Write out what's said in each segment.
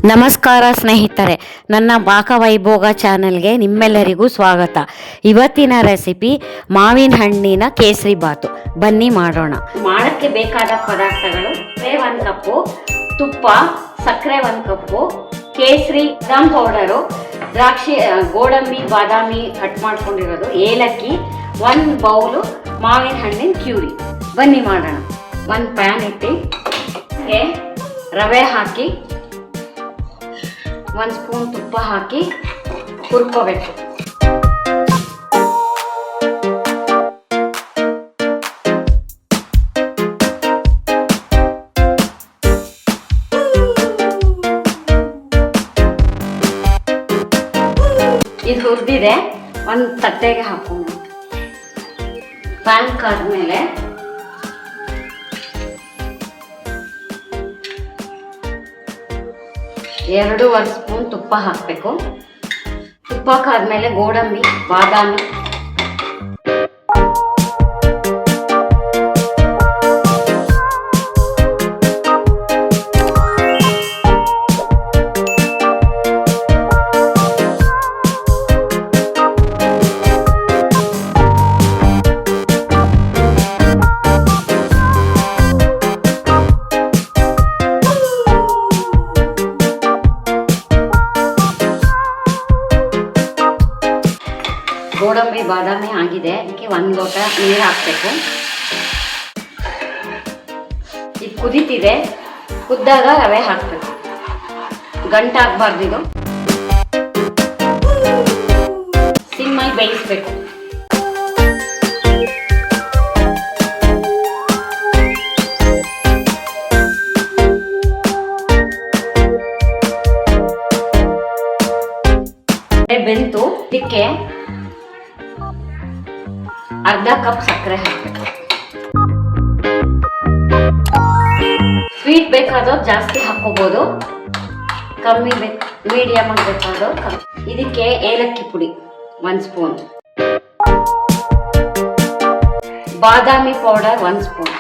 ನಮಸ್ಕಾರ ಸ್ನೇಹಿತರೆ, ನನ್ನ ಪಾಕವೈಭೋಗ ಚಾನೆಲ್ಗೆ ನಿಮ್ಮೆಲ್ಲರಿಗೂ ಸ್ವಾಗತ. ಇವತ್ತಿನ ರೆಸಿಪಿ ಮಾವಿನ ಹಣ್ಣಿನ ಕೇಸರಿ ಬಾತು. ಬನ್ನಿ ಮಾಡೋಣ. ಮಾಡೋಕ್ಕೆ ಬೇಕಾದ ಪದಾರ್ಥಗಳು: ರವೆ 1 ಕಪ್ಪು, ತುಪ್ಪ, ಸಕ್ಕರೆ 1 ಕಪ್ಪು, ಕೇಸರಿ ಬಾದಾಮ್ ಪೌಡರು, ದ್ರಾಕ್ಷಿ, ಗೋಡಂಬಿ, ಬಾದಾಮಿ ಕಟ್ ಮಾಡ್ಕೊಂಡಿರೋದು, ಏಲಕ್ಕಿ, 1 ಬೌಲು ಮಾವಿನ ಹಣ್ಣಿನ ಕ್ಯೂರಿ. ಬನ್ನಿ ಮಾಡೋಣ. 1 ಪ್ಯಾನ್ ಇಟ್ಟು ರವೆ ಹಾಕಿ 1 ಸ್ಪೂನ್ ತುಪ್ಪ ಹಾಕಿ ಹುರ್ಕೋಬೇಕು. ಇದು ಹುರಿದಿದೆ, 1 ತಟ್ಟೆಗೆ ಹಾಕೋಣ. ಪ್ಯಾನ್ ಕಾದ್ಮೇಲೆ ಎರಡೂವರೆ ಸ್ಪೂನ್ ತುಪ್ಪ ಹಾಕಬೇಕು. ತುಪ್ಪ ಕಾದ್ಮೇಲೆ ಗೋಡಂಬಿ, ಬಾದಾಮಿ, ಗೋಡಂಬಿ, ಬಾದಾಮಿ ಆಗಿದೆ. ಅದಕ್ಕೆ 1 ಲೋಟ ನೀರು ಹಾಕಬೇಕು. ಇದು ಕುದೀತಿದೆ. ಕುದ್ದಾಗ ರವೆ ಹಾಕಬೇಕು. ಗಂಟಾಗಬಾರ್ದು. ಇದು ಸಿಮ್ಮಲ್ಲಿ ಬೇಯಿಸ್ಬೇಕು. ಬೆಂತು. ಇದಕ್ಕೆ ಅರ್ಧ ಕಪ್ ಸಕ್ಕರೆ ಹಾಕಬೇಕು. ಸ್ವೀಟ್ ಬೇಕಾದವ್ರು ಜಾಸ್ತಿ ಹಾಕೋಬಹುದು, ಕಮ್ಮಿ ಮೀಡಿಯಮ್ ಬೇಕಾದವ್ರು ಕಮ್ಮಿ. ಇದಕ್ಕೆ ಏಲಕ್ಕಿ ಪುಡಿ 1 ಸ್ಪೂನ್, ಬಾದಾಮಿ ಪೌಡರ್ 1 ಸ್ಪೂನ್,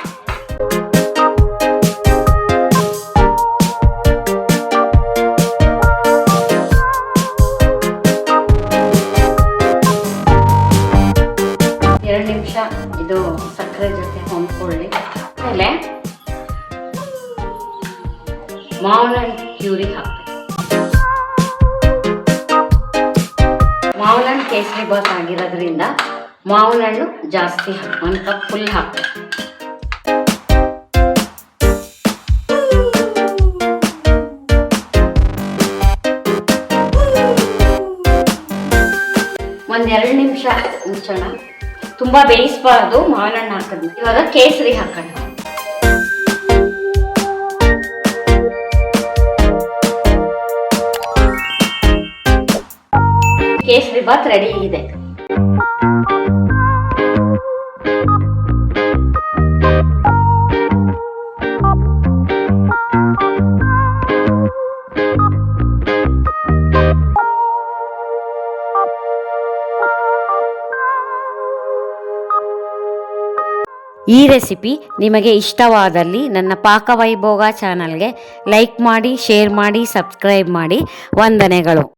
ನಿಮಿಷ ಇದು ಸಕ್ಕರೆ ಜೊತೆ ಹೊಂದ್ಕೊಳ್ಳಿ. ಆಮೇಲೆ ಮಾವಿನ ಹಣ್ಣು ಕ್ಯೂರಿ ಹಾಕಿ. ಮಾವಿನ ಹಣ್ಣು ಕೇಸರಿ ಬಾತ್ ಆಗಿರೋದ್ರಿಂದ ಮಾವಿನ ಹಣ್ಣು ಜಾಸ್ತಿ ಹಾಕಿ 1 ಕಪ್ ಫುಲ್ ಹಾಕಿ. ಒಂದು 2 ನಿಮಿಷ ಮುಚ್ಚೋಣ. ತುಂಬಾ ಬೇಯಿಸಬಾರ್ದು. ಮಾವಿನ ಹಣ್ಣು ಹಾಕಿದ್ಮೇಲೆ ಇವಾಗ ಕೇಸರಿ ಹಾಕೋಣ. ಕೇಸರಿ ಬಾತ್ ರೆಡಿ ಇದೆ. ಈ ರೆಸಿಪಿ ನಿಮಗೆ ಇಷ್ಟವಾದಲ್ಲಿ ನನ್ನ ಪಾಕವೈಭೋಗ ಚಾನಲ್ಗೆ ಲೈಕ್ ಮಾಡಿ, ಶೇರ್ ಮಾಡಿ, ಸಬ್ಸ್ಕ್ರೈಬ್ ಮಾಡಿ. ವಂದನೆಗಳು.